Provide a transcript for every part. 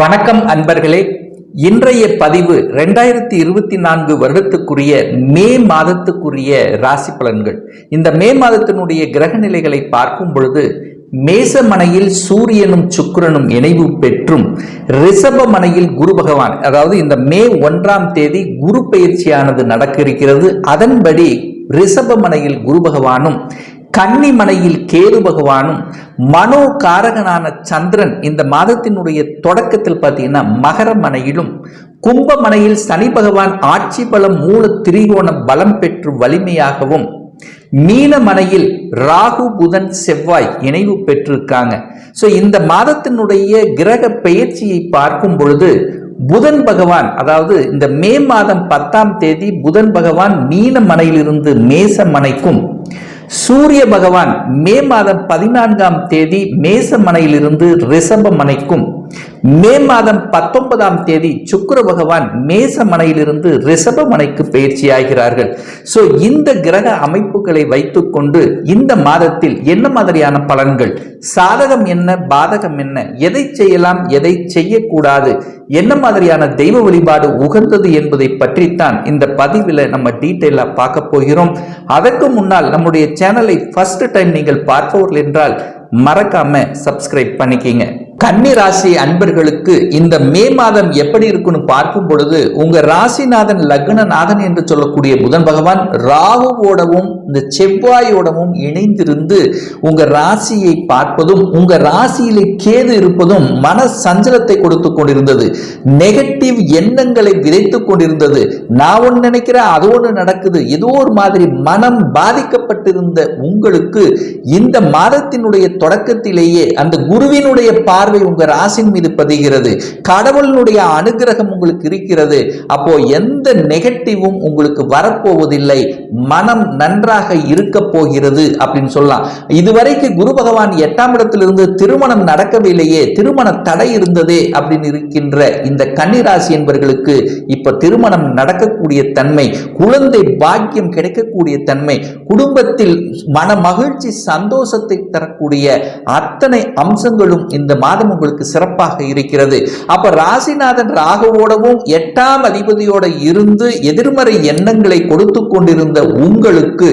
வணக்கம் அன்பர்களே. இன்றைய பதிவு 2024 வருடத்துக்குரிய மே மாதத்துக்குரிய ராசி பலன்கள். இந்த மே மாதத்தினுடைய கிரக நிலைகளை பார்க்கும் பொழுது மேசமனையில் சூரியனும் சுக்கிரனும் இணைவு பெற்றும் ரிஷபமனையில் குரு பகவான், அதாவது இந்த மே 1ஆம் தேதி குரு பயிற்சியானது நடக்க இருக்கிறது. அதன்படி ரிஷபமனையில் குரு பகவானும் கன்னிமனையில் கேது பகவானும் மனோ காரகனான சந்திரன் இந்த மாதத்தினுடைய தொடக்கத்தில் பார்த்தீங்கன்னா மகர மனையிலும் கும்பமனையில் சனி பகவான் ஆட்சி பலம் மூல திரிகோண பலம் பெற்று வலிமையாகவும் மீனமனையில் ராகு புதன் செவ்வாய் இணைவு பெற்றிருக்காங்க. ஸோ இந்த மாதத்தினுடைய கிரக பெயர்ச்சியை பார்க்கும் பொழுது புதன் பகவான், அதாவது இந்த மே மாதம் 10ஆம் தேதி புதன் பகவான் மீன மனையிலிருந்து மேச மனைக்கும், சூரிய பகவான் மே மாதம் 14ஆம் தேதி மேச மனையிலிருந்து ரிஷப மனைக்கும், மே மாதம் 19ஆம் தேதி சுக்கிர பகவான் மேச மனையிலிருந்து ரிஷப மனைக்கு பயிற்சி ஆகிறார்கள். சோ இந்த கிரக அமைப்புகளை வைத்துக்கொண்டு இந்த மாதத்தில் என்ன மாதிரியான பலன்கள், சாதகம் என்ன பாதகம் என்ன, எதை செய்யலாம் எதை செய்யக்கூடாது, என்ன மாதிரியான தெய்வ வழிபாடு உகந்தது என்பதை பற்றித்தான் இந்த பதிவில் நம்ம டீட்டெயிலா பார்க்க போகிறோம். அதற்கு முன்னால் நம்முடைய சேனலை ஃபர்ஸ்ட் டைம் நீங்கள் பார்ப்பவர்கள் என்றால் மறக்காம சப்ஸ்கிரைப் பண்ணிக்கிங்க. கன்னி ராசி அன்பர்களுக்கு இந்த மே மாதம் எப்படி இருக்குன்னு பார்க்கும் பொழுது உங்க ராசிநாதன் லக்னநாதன் என்று சொல்லக்கூடிய புதன் பகவான் ராகுவோடவும் இந்த செவ்வாயோடவும் இணைந்திருந்து உங்க ராசியை பார்ப்பதும் உங்க ராசியிலே கேது இருப்பதும் மன சஞ்சலத்தை கொடுத்து கொண்டிருந்தது. நெகட்டிவ் எண்ணங்களை விதைத்துக் கொண்டிருந்தது. நான் ஒன்று நினைக்கிறேன், அது ஒன்று நடக்குது, ஏதோ ஒரு மாதிரி மனம் பாதிக்கப்பட்டிருந்த உங்களுக்கு இந்த மாதத்தினுடைய தொடக்கத்திலேயே அந்த குருவினுடைய பார்வை உங்க ராசின் மீது பதிகிறது. கடவுளுடைய அனுகிரகம் உங்களுக்கு இருக்கிறது. அப்போ எந்த நெகட்டிவும் உங்களுக்கு வரப்போவதில்லை. மனம் நன்றாக இருக்க போகிறது அப்படின்னு சொல்லலாம். இதுவரைக்கும் குரு பகவான் 8ஆம் இடத்திலிருந்து திருமணம் நடக்கவில்லையே, திருமண தடை இருந்ததே அப்படின்னு இருக்கின்ற இந்த கன்னிராசி என்பவர்களுக்கு இப்ப திருமணம் நடக்கக்கூடிய தன்மை, குழந்தை பாக்கியம் கிடைக்கக்கூடிய தன்மை, குடும்பத்தில் மன மகிழ்ச்சி சந்தோஷத்தை தரக்கூடிய அத்தனை அம்சங்களும் இந்த மாதம் உங்களுக்கு சிறப்பாக இருக்கிறது. அப்ப ராசிநாதன் ராகுவோடவும் 8ஆம் அதிபதியோட இருந்து எதிர்மறை எண்ணங்களை கொடுத்து கொண்டிருந்த உங்களுக்கு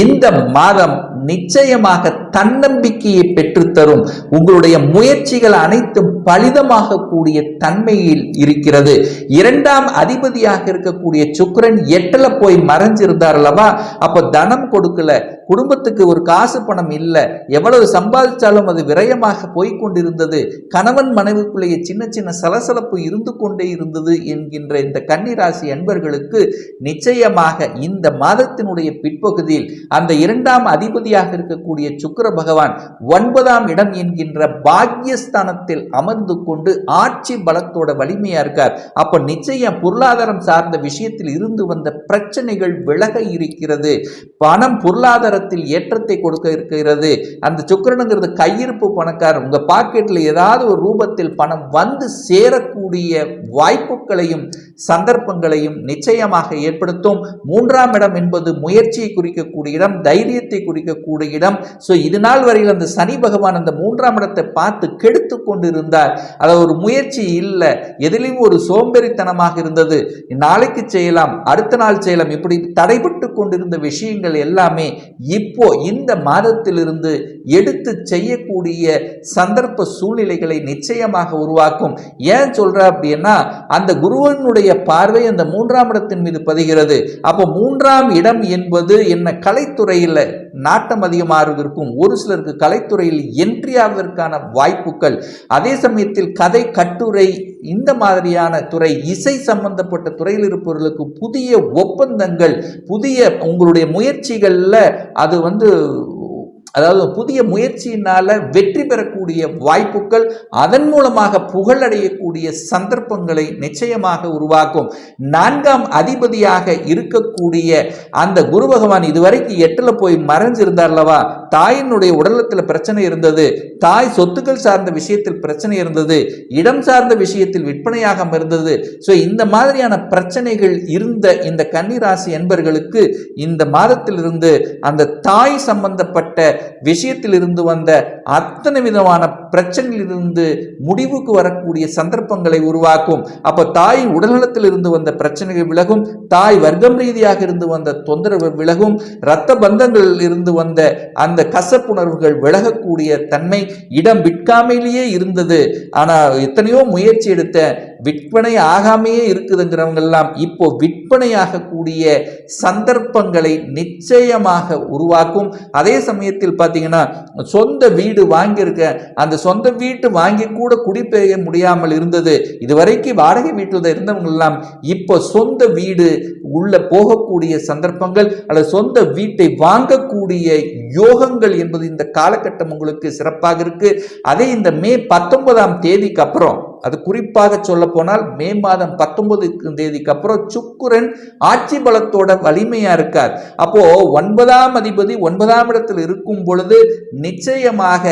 இந்த மாதம் நிச்சயமாக தன்னம்பிக்கையை பெற்றுத்தரும். உங்களுடைய முயற்சிகள் அனைத்தும் பலிதமாக கூடிய தன்மையில் இருக்கிறது. 2ஆம் அதிபதியாக இருக்கக்கூடிய சுக்கிரன் 8ல போய் மறைஞ்சிருந்தார் அல்லவா, அப்ப தனம் கொடுக்கல, குடும்பத்துக்கு ஒரு காசு பணம் இல்லை, எவ்வளவு சம்பாதிச்சாலும் அது விரயமாக போய்கொண்டிருந்தது, கணவன் மனைவிக்குள்ளேயே சின்ன சின்ன சலசலப்பு இருந்து கொண்டே இருந்தது என்கின்ற இந்த கன்னிராசி அன்பர்களுக்கு நிச்சயமாக இந்த மாதத்தினுடைய பிற்பகுதியில் அந்த 2ஆம் அதிபதியாக இருக்கக்கூடிய சுக்கிர பகவான் 9ஆம் இடம் என்கின்ற பாக்கியஸ்தானத்தில் அமர்ந்து கொண்டு ஆட்சி பலத்தோட வலிமையா இருக்கார். அப்ப நிச்சயம் பொருளாதாரம் சார்ந்த விஷயத்தில் இருந்து வந்த பிரச்சனைகள் விலக இருக்கிறது. பணம் பொருளாதாரத்தில் ஏற்றத்தை கொடுக்க இருக்கிறது. அந்த சுக்கிரனுங்கிறது கையிருப்பு பணக்காரர். உங்க பாக்கெட்ல ஏதாவது ஒரு ரூபத்தில் பணம் வந்து சேரக்கூடிய வாய்ப்புகளையும் சந்தர்ப்பங்களையும் நிச்சயமாக ஏற்படுத்தும். 3ஆம் இடம் என்பது முயற்சியை குறிக்கக்கூடிய இடம், தைரியத்தை குறிக்கக்கூடிய இடம். சோ இது நாள் வரையில் அந்த சனி பகவான் அந்த 3ஆம் இடத்தை பார்த்து கெடுத்து கொண்டிருந்தார். அது ஒரு முயற்சி இல்லை, எதிலையும் ஒரு சோம்பேறித்தனமாக இருந்தது. நாளைக்கு செய்யலாம், அடுத்த நாள் செய்யலாம், இப்படி தடைபட்டு கொண்டிருந்த விஷயங்கள் எல்லாமே இப்போ இந்த மாதத்திலிருந்து எடுத்து செய்யக்கூடிய சந்தர்ப்ப சூழ்நிலைகளை நிச்சயமாக உருவாக்கும். ஏன் சொல்ற அப்படின்னா அந்த குருவனுடைய பார்வை அந்த 3ஆம் இடத்தின் மீது பதிகிறது. அப்போ 3ஆம் இடம் என்பது என்ன, கலைத்துறையில் நாட்டம் அதிகமாக இருக்கும். ஒரு சிலருக்கு கலைத்துறையில் என்ட்ரி ஆவதற்கான வாய்ப்புகள், அதே சமயத்தில் கதை கட்டுரை இந்த மாதிரியான துறை, இசை சம்பந்தப்பட்ட துறையில் இருப்பவர்களுக்கு புதிய ஒப்பந்தங்கள், புதிய உங்களுடைய முயற்சிகள்ல அது அதாவது புதிய முயற்சியினால வெற்றி பெறக்கூடிய வாய்ப்புகள், அதன் மூலமாக புகழடையக்கூடிய சந்தர்ப்பங்களை நிச்சயமாக உருவாக்கும். 4ஆம் அதிபதியாக இருக்கக்கூடிய அந்த குரு பகவான் இதுவரைக்கும் 8ல போய் மறைஞ்சிருந்தார்லவா, தாயினுடைய உடலத்தில் பிரச்சனை இருந்தது, தாய் சொத்துக்கள் சார்ந்த விஷயத்தில் பிரச்சனை இருந்தது, இடம் சார்ந்த விஷயத்தில் விற்பனையாக இருந்தது. ஸோ இந்த மாதிரியான பிரச்சனைகள் இருந்த இந்த கன்னிராசி என்பர்களுக்கு இந்த மாதத்திலிருந்து அந்த தாய் சம்பந்தப்பட்ட விஷயத்தில் இருந்து வந்த அத்தனை விதமான பிரச்சனையிலிருந்து முடிவுக்கு வரக்கூடிய சந்தர்ப்பங்களை உருவாக்கும். அப்ப தாய் உடல்நலத்தில் இருந்து வந்த பிரச்சனைகள் விலகும், தாய் வர்க்கம் ரீதியாக இருந்து வந்த தொந்தரவு விலகும், இரத்த பந்தங்களில் இருந்து வந்த அந்த கசப்புணர்வுகள் விலகக்கூடிய தன்மை. இடம் விற்காமையிலேயே இருந்தது, ஆனா எத்தனையோ முயற்சி எடுத்த விற்பனை ஆகாமையே இருக்குதுங்கிறவங்க எல்லாம் இப்போ விற்பனையாக கூடிய சந்தர்ப்பங்களை நிச்சயமாக உருவாக்கும். அதே சமயத்தில் பார்த்தீங்கன்னா சொந்த வீடு வாங்கியிருக்க, அந்த சொந்த வீட்டு வாங்கி கூட குடிபெயர முடியாமல் இருந்தது, இதுவரைக்கும் வாடகை வீட்டில் இருந்தவங்க எல்லாம் இப்போ சொந்த வீடு உள்ள போகக்கூடிய சந்தர்ப்பங்கள் அல்லது சொந்த வீட்டை வாங்கக்கூடிய யோகங்கள் என்பது இந்த காலகட்டம் உங்களுக்கு சிறப்பாக இருக்கு. அதே இந்த மே 19ஆம் தேதிக்கு அப்புறம், அது குறிப்பாக சொல்ல போனால் மே மாதம் 19 தேதிக்கு அப்புறம் சுக்கிரன் ஆட்சி பலத்தோட வலிமையா இருக்கார். அப்போ 9ஆம் அதிபதி 9ஆம் இடத்தில் இருக்கும் பொழுது நிச்சயமாக,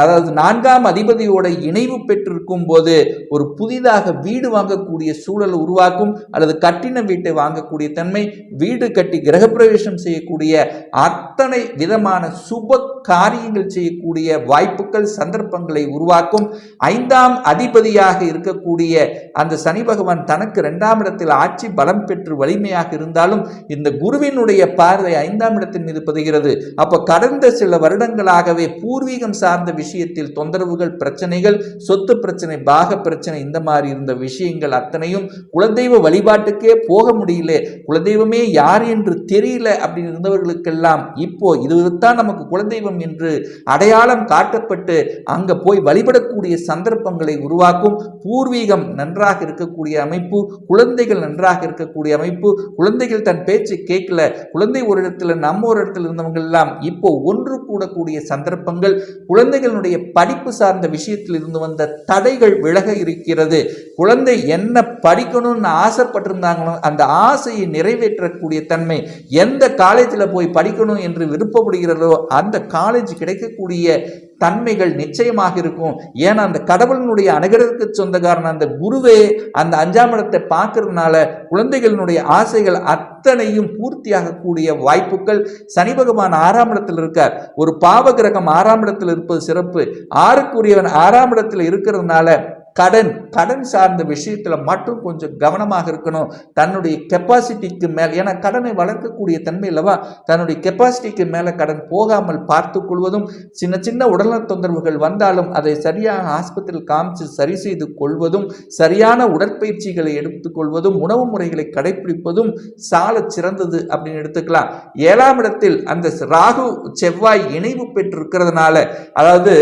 அதாவது 4ஆம் அதிபதியோட இணைவு பெற்றிருக்கும் போது ஒரு புதிதாக வீடு வாங்கக்கூடிய சூழல் உருவாக்கும், அல்லது கட்டின வீட்டை வாங்கக்கூடிய தன்மை, வீடு கட்டி கிரகப்பிரவேசம் செய்யக்கூடிய அத்தனை விதமான சுப காரியங்கள் செய்யக்கூடிய வாய்ப்புகள் சந்தர்ப்பங்களை உருவாக்கும். 5ஆம் அதிபதியாக இருக்கக்கூடிய அந்த சனி பகவான் தனக்கு 2ஆம் இடத்தில் ஆட்சி பலம் பெற்று வலிமையாக இருந்தாலும் இந்த குருவினுடைய பார்வை 5ஆம் இடத்தின் மீது பதிகிறது. அப்ப கடந்த சில வருடங்களாகவே பூர்வீகம் சார்ந்த விஷயத்தில் தொந்தரவுகள், பிரச்சனைகள், சொத்து பிரச்சனை, பாக பிரச்சனை, இந்த மாதிரி இருந்த விஷயங்கள் அத்தனையும் குலதெய்வ வழிபாட்டுக்கே போக முடியல, குலதெய்வமே யார் என்று தெரியல அப்படின்னு இருந்தவர்களுக்கெல்லாம் இப்போ இதுதான் நமக்கு குலதெய்வம் என்று அடையாளம் காட்டப்பட்டு அங்க போய் வழிபடக்கூடிய சந்தர்ப்பங்களை உருவாக்கும். பூர்வீகம் நன்றாக இருக்கக்கூடிய அமைப்பு, குழந்தைகள் நன்றாக இருக்கக்கூடிய அமைப்பு, குழந்தைகள் தன் பேச்சு கேட்கல, குழந்தை ஒரு இடத்துல நம்ம ஒரு இடத்துல இருந்தவங்க எல்லாம் இப்போ ஒன்று கூடக்கூடிய சந்தர்ப்பங்கள், குழந்தைகளுடைய படிப்பு சார்ந்த விஷயத்தில் இருந்து வந்த தடைகள் விலக இருக்கிறது. குழந்தை என்ன படிக்கணும்னு ஆசைப்பட்டிருந்தாங்களோ அந்த ஆசையை நிறைவேற்றக்கூடிய தன்மை, எந்த காலேஜில் போய் படிக்கணும் என்று விருப்பப்படுகிறதோ அந்த காலேஜ் கிடைக்கக்கூடிய தன்மைகள் நிச்சயமாக இருக்கும். ஏன்னா அந்த கடவுளினுடைய அனுகிரகத்துக்கு சொந்தக்காரன் அந்த குருவே அந்த 5ஆம் இடத்தை பார்க்கறதுனால குழந்தைகளினுடைய ஆசைகள் அத்தனையும் பூர்த்தியாகக்கூடிய வாய்ப்புகள். சனி பகவான் 6ஆம் இடத்தில் இருக்கார். ஒரு பாவ கிரகம் 6ஆம் இடத்தில் இருப்பது சிறப்பு. 6க்குரியவன் 6ஆம் இடத்தில் இருக்கிறதுனால கடன் சார்ந்த விஷயத்துல மட்டும் கொஞ்சம் கவனமாக இருக்கணும். தன்னுடைய கெப்பாசிட்டிக்கு மேல், ஏன்னா கடனை வளர்க்கக்கூடிய தன்மை இல்லவா, தன்னுடைய கெப்பாசிட்டிக்கு மேல கடன் போகாமல் பார்த்து கொள்வதும், சின்ன சின்ன உடல்நல தொந்தரவுகள் வந்தாலும் அதை சரியாக ஆஸ்பத்திரியில் காமிச்சு சரி செய்து கொள்வதும், சரியான உடற்பயிற்சிகளை எடுத்துக்கொள்வதும், உணவு முறைகளை கடைபிடிப்பதும் சால சிறந்தது அப்படின்னு எடுத்துக்கலாம். 7ஆம் இடத்தில் அந்த ராகு செவ்வாய் இணைவு பெற்றிருக்கிறதுனால, அதாவது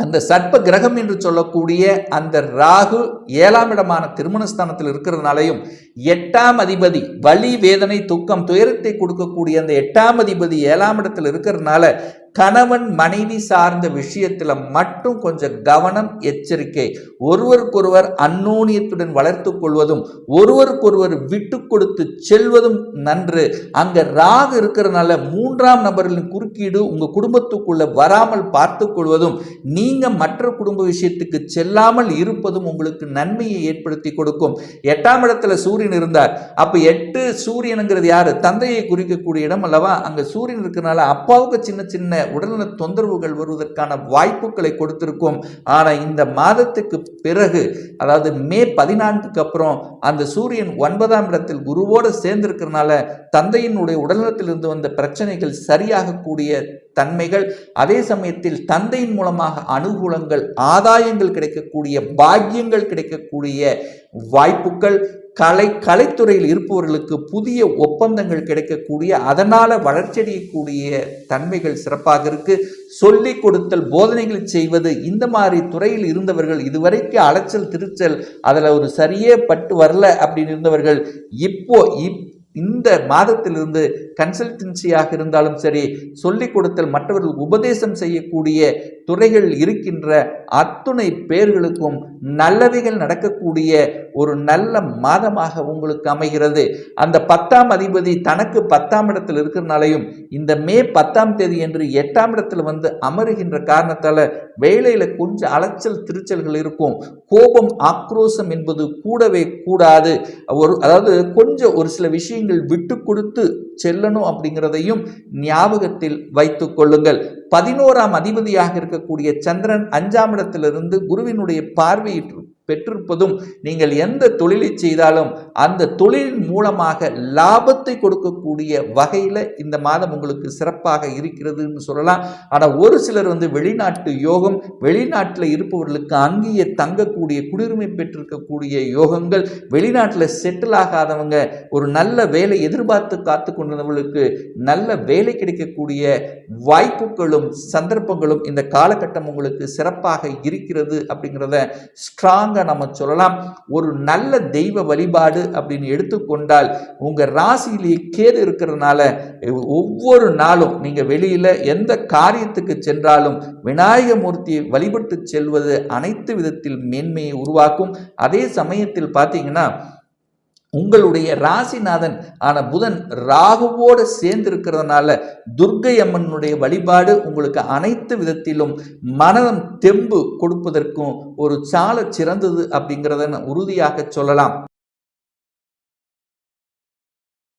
அந்த சர்ப்ப கிரகம் என்று சொல்லக்கூடிய அந்த ராகு 7ஆம் இடமான திருமணஸ்தானத்தில் இருக்கிறதுனாலையும், 8ஆம் அதிபதி வலி, வேதனை, துக்கம், துயரத்தை கொடுக்கக்கூடிய அந்த 8ஆம் அதிபதி 7ஆம் இடத்தில் இருக்கிறதுனால கணவன் மனைவி சார்ந்த விஷயத்துல மட்டும் கொஞ்சம் கவனம், எச்சரிக்கை. ஒருவருக்கொருவர் அந்யோன்யத்துடன் வளர்த்து கொள்வதும், ஒருவருக்கொருவர் விட்டு கொடுத்து செல்வதும் நன்று. அங்க ராகு இருக்கிறதுனால 3ஆம் நபர்களின் குறுக்கீடு உங்க குடும்பத்துக்குள்ள வராமல் பார்த்து கொள்வதும், நீங்க மற்ற குடும்ப விஷயத்துக்கு செல்லாமல் இருப்பதும் உங்களுக்கு நன்மையை ஏற்படுத்தி கொடுக்கும். 8ஆம் இடத்துல சூரியன் இருந்தார். அப்ப 8 சூரியனுங்கிறது யாரு? தந்தையை குறிக்கக்கூடிய இடம் அல்லவா. அங்க சூரியன் இருக்கிறதுனால அப்பாவுக்கு சின்ன சின்ன உடல்நல தொந்தரவுகள் வருவதற்கான வாய்ப்புகளை கொடுத்திருக்கும். ஆனா இந்த மாதத்துக்கு பிறகு, அதாவது மே 14க்கு அப்புறம் அந்த சூரியன் 9ஆம் இடத்தில் குருவோடு சேர்ந்திருக்கிறதுனால தந்தையினுடைய உடல்நலத்தில் இருந்து வந்த பிரச்சனைகள் சரியாக கூடிய தன்மைகள், அதே சமயத்தில் தந்தையின் மூலமாக அனுகூலங்கள், ஆதாயங்கள் கிடைக்கக்கூடிய, பாக்கியங்கள் கிடைக்கக்கூடிய வாய்ப்புகள், கலைத்துறையில் இருப்பவர்களுக்கு புதிய ஒப்பந்தங்கள் கிடைக்கக்கூடிய, அதனால வளர்ச்சியடையக்கூடிய தன்மைகள் சிறப்பாக இருக்கு. சொல்லிக் கொடுத்தல், போதனைகள் செய்வது, இந்த மாதிரி துறையில் இருந்தவர்கள், இதுவரைக்கும் அலைச்சல் திருச்சல் அதுல ஒரு சரியே பட்டு வரல அப்படின்னு இருந்தவர்கள் இப்போ இந்த மாதத்திலிருந்து கன்சல்டன்சியாக இருந்தாலும் சரி, சொல்லிக் கொடுத்தல், மற்றவர்களுக்கு உபதேசம் செய்யக்கூடிய துறைகள் இருக்கின்ற அத்துணை பேர்களுக்கும் நல்லவைகள் நடக்கக்கூடிய ஒரு நல்ல மாதமாக உங்களுக்கு அமைகிறது. அந்த 10ஆம் அதிபதி தனக்கு 10ஆம் இடத்தில் இருக்கிறனாலையும் இந்த மே 10ஆம் தேதி என்று 8ஆம் இடத்துல வந்து அமருகின்ற காரணத்தால வேலையில கொஞ்சம் அலைச்சல் திருச்சல்கள் இருக்கும். கோபம், ஆக்ரோஷம் என்பது கூடவே கூடாது. அதாவது கொஞ்சம் ஒரு சில விஷயங்கள் நீங்கள் விட்டு கொடுத்து செல்லணும் அப்படிங்கிறதையும் ஞாபகத்தில் வைத்துக் கொள்ளுங்கள். 11ஆம் அதிபதியாக இருக்கக்கூடிய சந்திரன் 5ஆம் இடத்திலிருந்து குருவினுடைய பார்வையிட்டு பெற்றிருப்பதும் நீங்கள் எந்த தொழிலை செய்தாலும் அந்த தொழிலின் மூலமாக லாபத்தை கொடுக்கக்கூடிய வகையில இந்த மாதம் உங்களுக்கு சிறப்பாக இருக்கிறதுன்னு சொல்லலாம். ஆனால் ஒரு சிலர் வெளிநாட்டு யோகம், வெளிநாட்டில் இருப்பவர்களுக்கு அங்கேயே தங்கக்கூடிய குடியுரிமை பெற்றிருக்கக்கூடிய யோகங்கள், வெளிநாட்டில் செட்டில் ஆகாதவங்க ஒரு நல்ல வேலை எதிர்பார்த்து காத்து கொண்டவர்களுக்கு நல்ல வேலை கிடைக்கக்கூடிய வாய்ப்புகளும் சந்தர்ப்பங்களும் இந்த காலகட்டம் உங்களுக்கு சிறப்பாக இருக்கிறது அப்படிங்கிறத ஸ்ட்ராங்கா நம்ம சொல்லலாம். ஒரு நல்ல தெய்வ வழிபாடு அப்படின்னு எடுத்துக்கொண்டால் உங்க ராசியிலேயே கேது இருக்கிறதுனால ஒவ்வொரு நாளும் நீங்க வெளியில எந்த காரியத்துக்கு சென்றாலும் விநாயக மூர்த்தியை வழிபட்டு செல்வது அனைத்து விதத்தில் மேன்மையை உருவாக்கும். அதே சமயத்தில் பார்த்தீங்கன்னா உங்களுடைய ராசிநாதன் ஆன புதன் ராகுவோடு சேர்ந்து இருக்கிறதுனால துர்க்கை அம்மனுடைய வழிபாடு உங்களுக்கு அனைத்து விதத்திலும் மனம் தெம்பு கொடுப்பதற்கும் ஒரு சால சிறந்தது அப்படிங்கிறத உறுதியாக சொல்லலாம்.